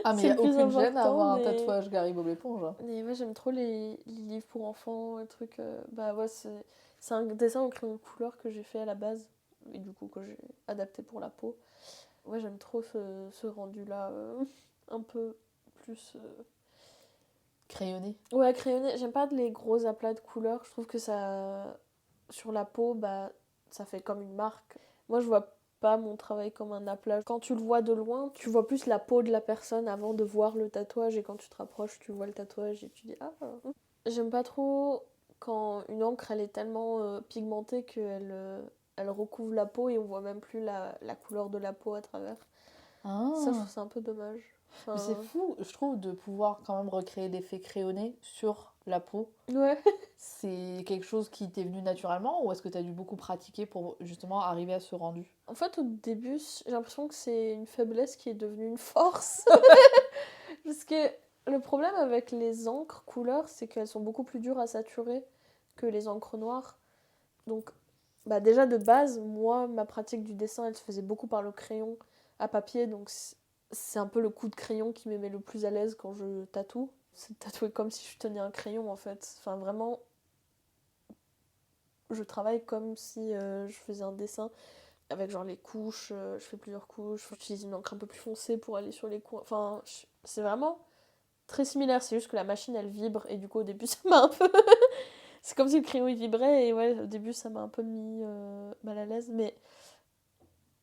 Speaker 1: Ah, mais il
Speaker 2: c'est
Speaker 1: n'y a
Speaker 2: le plus
Speaker 1: aucune gêne à
Speaker 2: important,
Speaker 1: avoir un
Speaker 2: mais...
Speaker 1: tatouage Gary Bob l'éponge.
Speaker 2: Mais moi j'aime trop les livres pour enfants, les trucs... Bah ouais, c'est un dessin au crayon de couleur que j'ai fait à la base, et du coup que j'ai adapté pour la peau. Ouais, j'aime trop ce rendu-là, un peu plus...
Speaker 1: Crayonné.
Speaker 2: Ouais, crayonné. J'aime pas les gros aplats de couleurs. Je trouve que ça... Sur la peau, bah, ça fait comme une marque. Moi, je vois pas mon travail comme un aplat. Quand tu le vois de loin, tu vois plus la peau de la personne avant de voir le tatouage. Et quand tu te rapproches, tu vois le tatouage et tu dis « Ah !» J'aime pas trop quand une encre, elle est tellement pigmentée qu'elle elle recouvre la peau et on voit même plus la couleur de la peau à travers. Ça, je
Speaker 1: Ah.
Speaker 2: trouve ça un peu dommage.
Speaker 1: Mais c'est
Speaker 2: Enfin,
Speaker 1: fou, je trouve, de pouvoir quand même recréer l'effet crayonné sur la peau.
Speaker 2: ouais.
Speaker 1: C'est quelque chose qui t'est venu naturellement ou est-ce que tu as dû beaucoup pratiquer pour justement arriver à ce rendu?
Speaker 2: En fait, au début, j'ai l'impression que c'est une faiblesse qui est devenue une force. Parce que le problème avec les encres couleurs, c'est qu'elles sont beaucoup plus dures à saturer que les encres noires. Donc, bah déjà de base, moi, ma pratique du dessin, elle se faisait beaucoup par le crayon à papier. Donc, c'est un peu le coup de crayon qui me met le plus à l'aise quand je tatoue. C'est de tatouer comme si je tenais un crayon, en fait. Enfin, vraiment, je travaille comme si je faisais un dessin. Avec genre les couches, je fais plusieurs couches, j'utilise une encre un peu plus foncée pour aller sur les coins. Enfin, c'est vraiment très similaire, c'est juste que la machine elle vibre et du coup au début ça m'a un peu... c'est comme si le crayon il vibrait et ouais, au début ça m'a un peu mis mal à l'aise.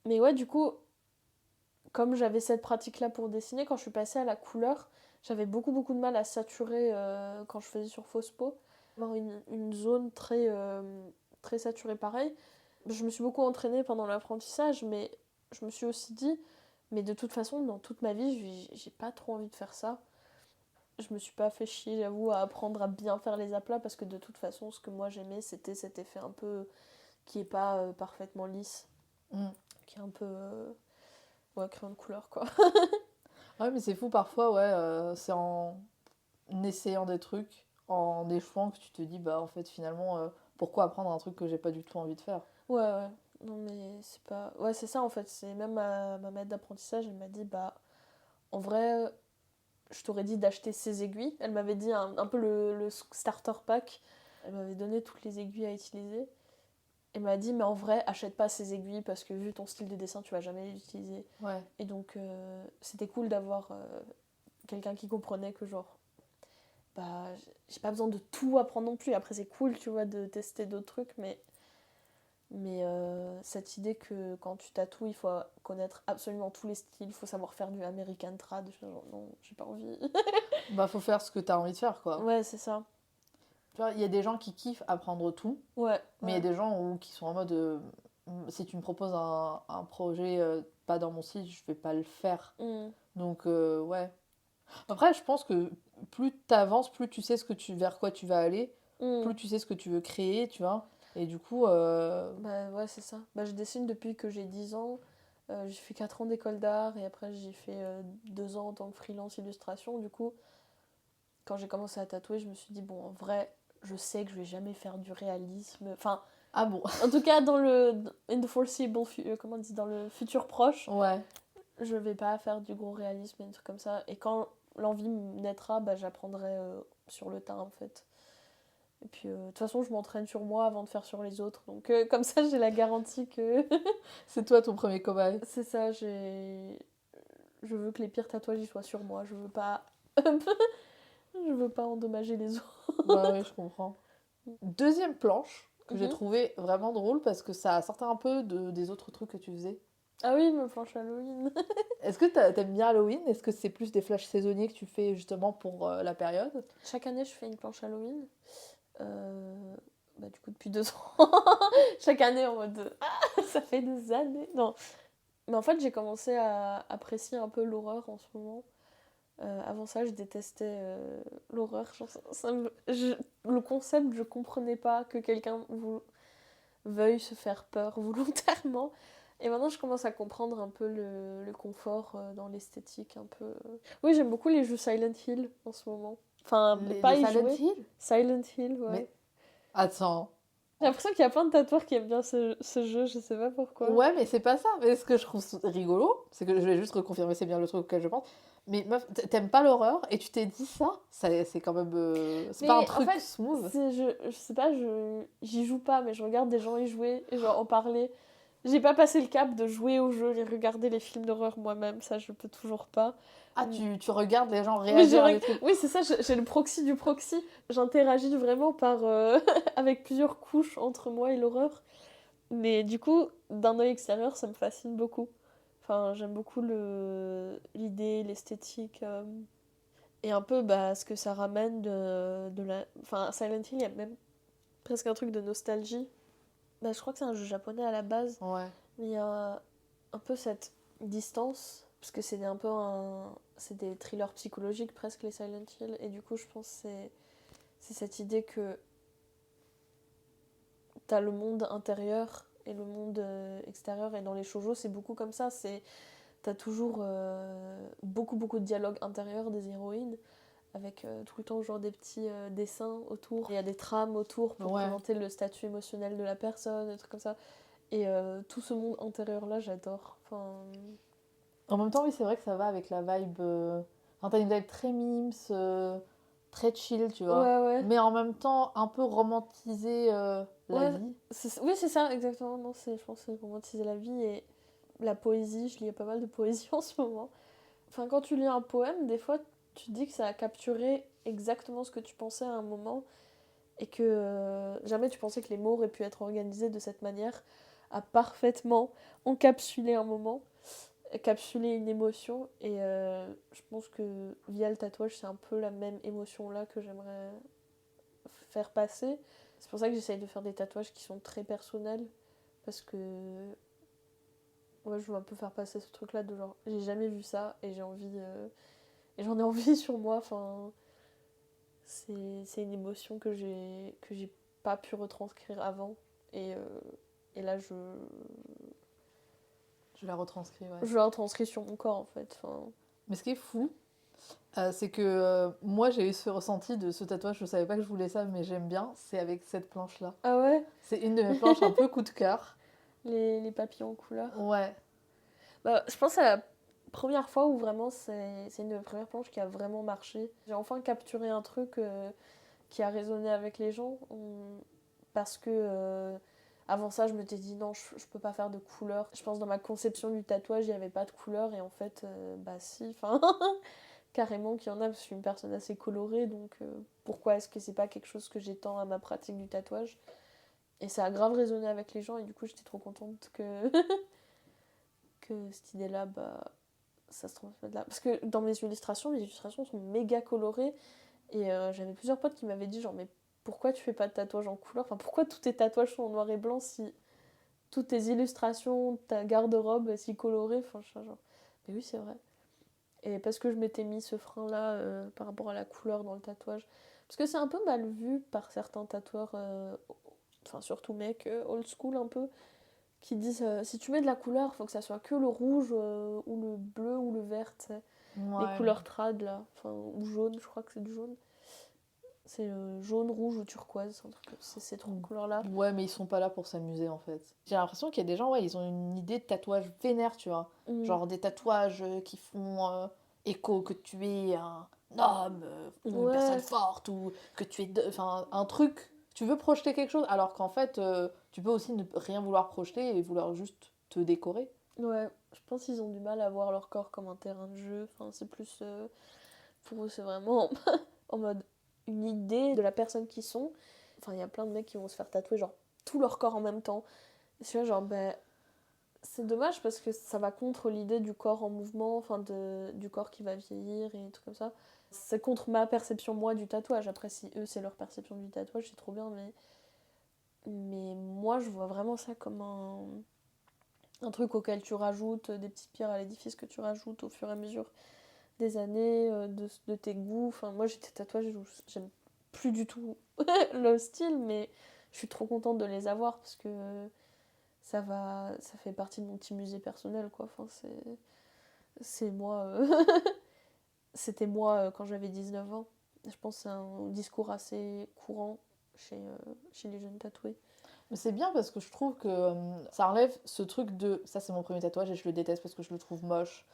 Speaker 2: Mais ouais, du coup, comme j'avais cette pratique là pour dessiner, quand je suis passée à la couleur, j'avais beaucoup de mal à saturer quand je faisais sur fausse peau. Avoir une zone très saturée pareil. Je me suis beaucoup entraînée pendant l'apprentissage, mais je me suis aussi dit, mais de toute façon, dans toute ma vie, j'ai pas trop envie de faire ça. Je me suis pas fait chier, j'avoue, à apprendre à bien faire les aplats, parce que de toute façon, ce que moi j'aimais, c'était cet effet un peu qui est pas parfaitement lisse, qui est un peu ouais, crayon de couleur quoi.
Speaker 1: Ouais, mais c'est fou parfois, ouais, c'est en essayant des trucs, en échouant que tu te dis, bah en fait finalement, pourquoi apprendre un truc que j'ai pas du tout envie de faire?
Speaker 2: Ouais. Non mais c'est pas... Ouais, c'est ça en fait, c'est même ma maître d'apprentissage, elle m'a dit, bah en vrai, je t'aurais dit d'acheter ces aiguilles. Elle m'avait dit un peu le starter pack. Elle m'avait donné toutes les aiguilles à utiliser. Elle m'a dit, mais en vrai, achète pas ces aiguilles parce que vu ton style de dessin, tu vas jamais les utiliser.
Speaker 1: Ouais.
Speaker 2: Et donc, c'était cool d'avoir quelqu'un qui comprenait que genre, bah, j'ai pas besoin de tout apprendre non plus. Après, c'est cool, tu vois, de tester d'autres trucs, mais cette idée que quand tu tatoues, il faut connaître absolument tous les styles, il faut savoir faire du American trad, genre, non, j'ai pas envie.
Speaker 1: Bah faut faire ce que t'as envie de faire, quoi.
Speaker 2: Ouais, c'est ça.
Speaker 1: Tu vois, il y a des gens qui kiffent apprendre tout,
Speaker 2: Ouais.
Speaker 1: mais il y a des gens qui sont en mode, si tu me proposes un projet pas dans mon style, je vais pas le faire. Donc, ouais. Après, je pense que plus t'avances, plus tu sais vers quoi tu vas aller. plus tu sais ce que tu veux créer, tu vois. Et du coup,
Speaker 2: Bah ouais, c'est ça. Bah, je dessine depuis que j'ai 10 ans. J'ai fait 4 ans d'école d'art et après j'ai fait 2 ans en tant que freelance illustration. Du coup, quand j'ai commencé à tatouer, je me suis dit, bon, en vrai, je sais que je vais jamais faire du réalisme. Enfin,
Speaker 1: ah bon,
Speaker 2: en tout cas, in the foreseeable, comment on dit, dans le futur proche,
Speaker 1: ouais.
Speaker 2: je vais pas faire du gros réalisme et des trucs comme ça. Et quand l'envie me naîtra, bah, j'apprendrai sur le tas en fait. Et puis, de toute façon, je m'entraîne sur moi avant de faire sur les autres. Donc, comme ça, j'ai la garantie que
Speaker 1: C'est toi ton premier cobaye.
Speaker 2: c'est ça. Je veux que les pires tatouages ils soient sur moi. Je veux pas, je veux pas endommager les autres.
Speaker 1: Ouais, ouais, je comprends. Deuxième planche que j'ai
Speaker 2: Mhm.
Speaker 1: trouvé vraiment drôle parce que ça sortait un peu des autres trucs que tu faisais.
Speaker 2: Ah oui, me planche Halloween.
Speaker 1: Est-ce que t'aimes bien Halloween? Est-ce que c'est plus des flashs saisonniers que tu fais justement pour la période?
Speaker 2: Chaque année, je fais une planche Halloween. Bah, du coup, depuis 2 ans. Chaque année, en mode ça fait des années. Non. Mais en fait, j'ai commencé à apprécier un peu l'horreur en ce moment. Avant ça, je détestais l'horreur. Genre, le concept, je comprenais pas que quelqu'un veuille se faire peur volontairement. Et maintenant, je commence à comprendre un peu le confort dans l'esthétique. Un peu. Oui, j'aime beaucoup les jeux Silent Hill en ce moment. Enfin, pas
Speaker 1: Les
Speaker 2: y
Speaker 1: Silent
Speaker 2: jouer.
Speaker 1: Hill?
Speaker 2: Silent Hill, ouais.
Speaker 1: Mais attends.
Speaker 2: J'ai l'impression qu'il y a plein de tatoueurs qui aiment bien ce jeu, je sais pas pourquoi.
Speaker 1: Ouais, mais c'est pas ça. Mais ce que je trouve rigolo, c'est que je vais juste reconfirmer, c'est bien le truc auquel je pense. Mais meuf, t'aimes pas l'horreur et tu t'es dit ça? C'est quand même. C'est pas un
Speaker 2: Mais en
Speaker 1: truc
Speaker 2: fait,
Speaker 1: smooth.
Speaker 2: je sais pas, j'y joue pas, mais je regarde des gens y jouer et genre en parler. J'ai pas passé le cap de jouer au jeu et regarder les films d'horreur moi-même, ça je peux toujours pas.
Speaker 1: Ah, tu regardes les gens
Speaker 2: Oui,
Speaker 1: réagir à des trucs.
Speaker 2: oui c'est ça, j'ai le proxy du proxy. J'interagis vraiment par avec plusieurs couches entre moi et l'horreur. Mais du coup, d'un œil extérieur, ça me fascine beaucoup. Enfin, j'aime beaucoup l'idée, l'esthétique. Et un peu bah, ce que ça ramène de la... Enfin, Silent Hill, il y a même presque un truc de nostalgie. Bah, je crois que c'est un jeu japonais à la base,
Speaker 1: Ouais.
Speaker 2: mais il y a un peu cette distance, parce que c'est un peu un... C'est des thrillers psychologiques presque, les Silent Hill, et du coup, je pense que c'est cette idée que t'as le monde intérieur et le monde extérieur, et dans les shoujo, c'est beaucoup comme ça, t'as toujours beaucoup, beaucoup de dialogues intérieurs des héroïnes, avec tout le temps genre des petits dessins autour. Il y a des trames autour pour
Speaker 1: Ouais.
Speaker 2: présenter le statut émotionnel de la personne, des trucs comme ça. Et tout ce monde intérieur-là, j'adore. Enfin...
Speaker 1: En même temps, oui, c'est vrai que ça va avec la vibe. Enfin, t'as une vibe très mimes, très chill, tu vois.
Speaker 2: Ouais, ouais.
Speaker 1: Mais en même temps, un peu romantiser la
Speaker 2: Ouais,
Speaker 1: vie.
Speaker 2: oui, c'est ça, exactement. Non, je pense que c'est romantiser la vie et la poésie. Je lis pas mal de poésie en ce moment. Enfin, quand tu lis un poème, des fois, tu te dis que ça a capturé exactement ce que tu pensais à un moment et que jamais tu pensais que les mots auraient pu être organisés de cette manière, à parfaitement encapsuler un moment, capsuler une émotion. Et je pense que via le tatouage, c'est un peu la même émotion là que j'aimerais faire passer. C'est pour ça que j'essaye de faire des tatouages qui sont très personnels, parce que ouais, je veux un peu faire passer ce truc là de genre j'ai jamais vu ça et j'ai envie et j'en ai envie sur moi. Enfin, c'est une émotion que j'ai pas pu retranscrire avant et, et là
Speaker 1: Je la retranscris, ouais.
Speaker 2: je la retranscris sur mon corps en fait. Enfin,
Speaker 1: Mais ce qui est fou, c'est que moi, j'ai eu ce ressenti de ce tatouage. Je savais pas que je voulais ça, mais j'aime bien. C'est avec cette planche-là.
Speaker 2: ah ouais,
Speaker 1: C'est une de mes planches un peu coup de cœur.
Speaker 2: les papillons en couleur.
Speaker 1: Ouais.
Speaker 2: Bah, je pense à la première fois où vraiment c'est une de mes premières planches qui a vraiment marché. J'ai enfin capturé un truc qui a résonné avec les gens. Parce que avant ça, je m'étais dit non, je peux pas faire de couleur. Je pense dans ma conception du tatouage, il n'y avait pas de couleur. Et en fait, bah si, enfin, carrément qu'il y en a, parce que je suis une personne assez colorée. Donc pourquoi est-ce que c'est pas quelque chose que j'étends à ma pratique du tatouage? Et ça a grave résonné avec les gens. Et du coup, j'étais trop contente que cette idée-là, bah, ça se transmette là. Parce que dans mes illustrations sont méga colorées. Et j'avais plusieurs potes qui m'avaient dit genre mais pourquoi tu fais pas de tatouage en couleur? Enfin pourquoi tous tes tatouages sont en noir et blanc si toutes tes illustrations, ta garde-robe est si colorée? Enfin je suis genre mais oui c'est vrai. Et parce que je m'étais mis ce frein là par rapport à la couleur dans le tatouage. Parce que c'est un peu mal vu par certains tatoueurs, enfin surtout mecs, old school un peu, qui disent si tu mets de la couleur, faut que ça soit que le rouge ou le bleu ou le vert, tu sais. Les
Speaker 1: Ouais.
Speaker 2: couleurs trad là, enfin, ou jaune, je crois que c'est du jaune. C'est jaune, rouge ou turquoise, c'est un truc, c'est ces trois couleurs-là.
Speaker 1: Ouais, mais ils sont pas là pour s'amuser en fait. J'ai l'impression qu'il y a des gens, ouais, ils ont une idée de tatouage vénère, tu vois. Genre des tatouages qui font écho que tu es un homme ou une
Speaker 2: Ouais.
Speaker 1: personne forte ou que tu es. Enfin, un truc. Tu veux projeter quelque chose alors qu'en fait, tu peux aussi ne rien vouloir projeter et vouloir juste te décorer.
Speaker 2: Ouais, je pense qu'ils ont du mal à voir leur corps comme un terrain de jeu. Enfin, c'est plus. Pour eux, c'est vraiment en mode une idée de la personne qu'ils sont. Enfin, il y a plein de mecs qui vont se faire tatouer, genre, tout leur corps en même temps. Et c'est là, genre, ben. C'est dommage parce que ça va contre l'idée du corps en mouvement, enfin, du corps qui va vieillir et des trucs comme ça. C'est contre ma perception, moi, du tatouage. Après, si eux, c'est leur perception du tatouage, c'est trop bien, mais moi, je vois vraiment ça comme un truc auquel tu rajoutes des petites pierres à l'édifice que tu rajoutes au fur et à mesure des années, de tes goûts. Enfin, moi, j'ai des tatouages où j'aime plus du tout le style, mais je suis trop contente de les avoir parce que ça fait partie de mon petit musée personnel, quoi. Enfin, c'est moi. C'était moi quand j'avais 19 ans. Je pense que c'est un discours assez courant chez les jeunes tatoués.
Speaker 1: Mais c'est bien parce que je trouve que ça enlève ce truc de ça c'est mon premier tatouage et je le déteste parce que je le trouve moche.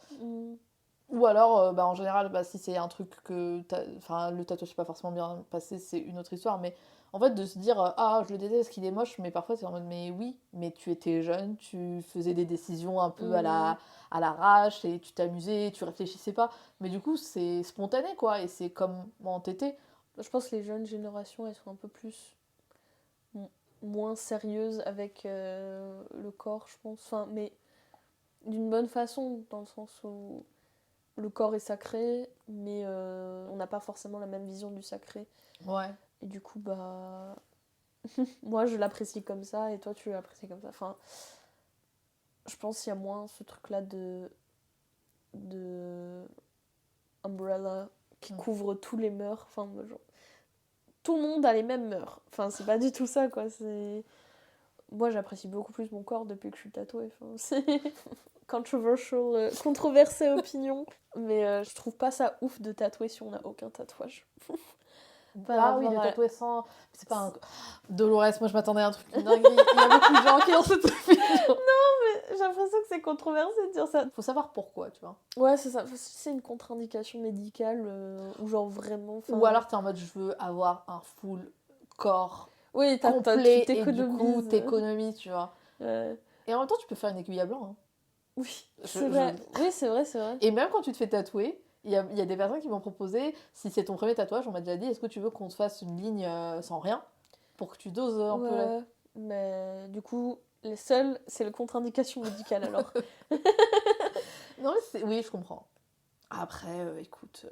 Speaker 1: Ou alors, en général, si c'est un truc que enfin, le tatouage n'est pas forcément bien passé, c'est une autre histoire. Mais en fait, de se dire ah, je le déteste parce qu'il est moche, mais parfois c'est en mode mais oui, mais tu étais jeune, tu faisais des décisions un peu à l'arrache et tu t'amusais, tu réfléchissais pas. Mais du coup, c'est spontané quoi, et c'est comme en t'étais.
Speaker 2: Je pense que les jeunes générations, elles sont un peu plus moins sérieuses avec le corps, je pense. Enfin, mais d'une bonne façon, dans le sens où le corps est sacré, mais on n'a pas forcément la même vision du sacré.
Speaker 1: Ouais.
Speaker 2: Et du coup, bah... moi, je l'apprécie comme ça, et toi, tu l'apprécies comme ça. Enfin, je pense qu'il y a moins ce truc-là de umbrella qui couvre tous les mœurs. Enfin, genre, tout le monde a les mêmes mœurs. Enfin, c'est pas du tout ça, quoi. Moi, j'apprécie beaucoup plus mon corps depuis que je suis tatouée. Enfin, c'est controversée opinion. Mais je trouve pas ça ouf de tatouer si on n'a aucun tatouage.
Speaker 1: Oui, de tatouer sans... C'est pas un... Dolores, moi je m'attendais à un truc dingue. Il y a beaucoup de gens qui ont cette opinion.
Speaker 2: Non, mais j'ai l'impression que c'est controversé de dire ça.
Speaker 1: Faut savoir pourquoi, tu vois.
Speaker 2: Ouais, c'est ça. C'est une contre-indication médicale ou genre vraiment...
Speaker 1: Ou alors t'es en mode je veux avoir un full corps
Speaker 2: oui,
Speaker 1: complet
Speaker 2: tu
Speaker 1: et du coup t'économies, tu vois. Et en même temps tu peux faire une aiguille à blanc. Hein.
Speaker 2: Oui, c'est vrai. Oui, c'est vrai.
Speaker 1: Et même quand tu te fais tatouer, il y a des personnes qui m'ont proposé, si c'est ton premier tatouage, on m'a déjà dit, est-ce que tu veux qu'on te fasse une ligne sans rien pour que tu doses un peu la...
Speaker 2: Mais du coup, les seuls, c'est le contre-indication médicale alors.
Speaker 1: Non, mais oui, je comprends. Après, écoute...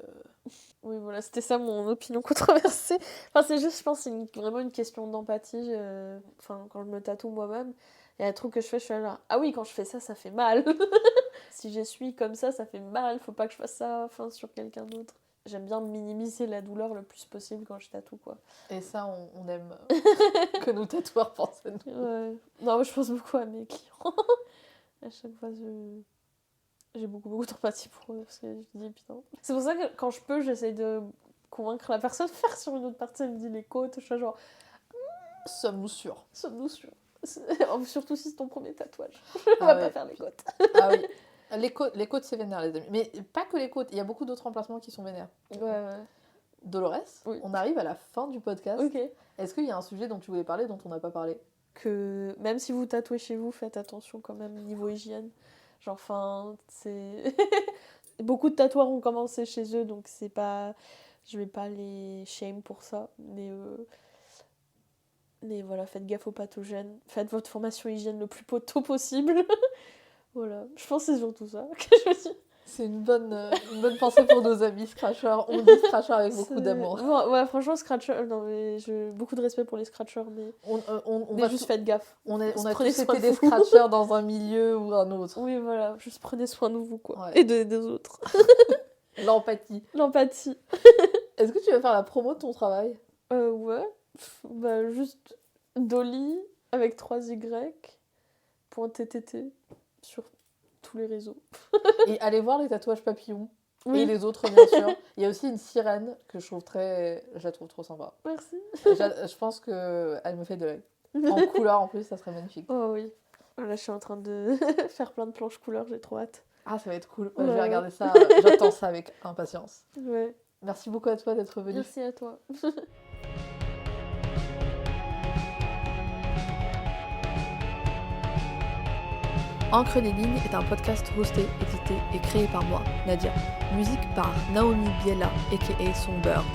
Speaker 2: Oui, voilà, c'était ça mon opinion controversée. Enfin, c'est juste, je pense, c'est vraiment une question d'empathie. Enfin, quand je me tatoue moi-même, il y a un truc que je fais, je suis là, ah oui, quand je fais ça, ça fait mal. Si j'essuie comme ça fait mal, faut pas que je fasse ça sur quelqu'un d'autre. J'aime bien minimiser la douleur le plus possible quand je tatoue, quoi.
Speaker 1: Et ça, on aime que nos tatoueurs pensent à nous.
Speaker 2: Ouais. Non, mais je pense beaucoup à mes clients. À chaque fois, j'ai beaucoup d'empathie pour eux, parce que je dis, putain... C'est pour ça que quand je peux, j'essaie de convaincre la personne de faire sur une autre partie. Elle me dit les côtes, je suis genre...
Speaker 1: Sommes-nous sûrs?
Speaker 2: Sommes-nous sûrs? Surtout si c'est ton premier tatouage. On va pas faire les côtes.
Speaker 1: Ah oui. Les côtes, c'est vénère, les amis. Mais pas que les côtes, il y a beaucoup d'autres emplacements qui sont vénères.
Speaker 2: Ouais.
Speaker 1: Dolores,
Speaker 2: oui.
Speaker 1: On arrive à la fin du podcast.
Speaker 2: Ok.
Speaker 1: Est-ce qu'il y a un sujet dont tu voulais parler, dont on n'a pas parlé?
Speaker 2: Que même si vous tatouez chez vous, faites attention quand même niveau hygiène. Genre, enfin, c'est... Beaucoup de tatoueurs ont commencé chez eux, donc c'est pas... Je vais pas les shame pour ça, mais voilà, faites gaffe aux pathogènes. Faites votre formation hygiène le plus tôt possible. Voilà, je pense que c'est surtout ça que je me dis.
Speaker 1: C'est une bonne pensée pour nos amis scratchers. On dit scratchers avec beaucoup d'amour.
Speaker 2: Ouais, franchement, scratchers, non, mais beaucoup de respect pour les scratchers, mais
Speaker 1: va
Speaker 2: juste faites gaffe.
Speaker 1: On a tous été des scratchers dans un milieu ou un autre.
Speaker 2: Oui, voilà, juste prenez soin de vous, quoi.
Speaker 1: Ouais.
Speaker 2: Et des autres.
Speaker 1: L'empathie.
Speaker 2: L'empathie.
Speaker 1: Est-ce que tu vas faire la promo de ton travail?
Speaker 2: Ouais. Bah, juste Dolly avec 3 Y. .ttt sur tous les réseaux.
Speaker 1: Et allez voir les tatouages papillons.
Speaker 2: Oui.
Speaker 1: Et les autres, bien sûr. Il y a aussi une sirène que je la trouve trop sympa.
Speaker 2: Merci.
Speaker 1: Je pense qu'elle me fait de l'œil. En couleur, en plus, ça serait magnifique.
Speaker 2: Oh oui. Là, je suis en train de faire plein de planches couleurs, j'ai trop hâte.
Speaker 1: Ah, ça va être cool.
Speaker 2: Ouais.
Speaker 1: Je vais regarder ça. J'attends ça avec impatience.
Speaker 2: Ouais.
Speaker 1: Merci beaucoup à toi d'être venu.
Speaker 2: Merci à toi.
Speaker 1: Encre des lignes est un podcast hosté, édité et créé par moi, Nadia. Musique par Naomi Biella, aka Songbird.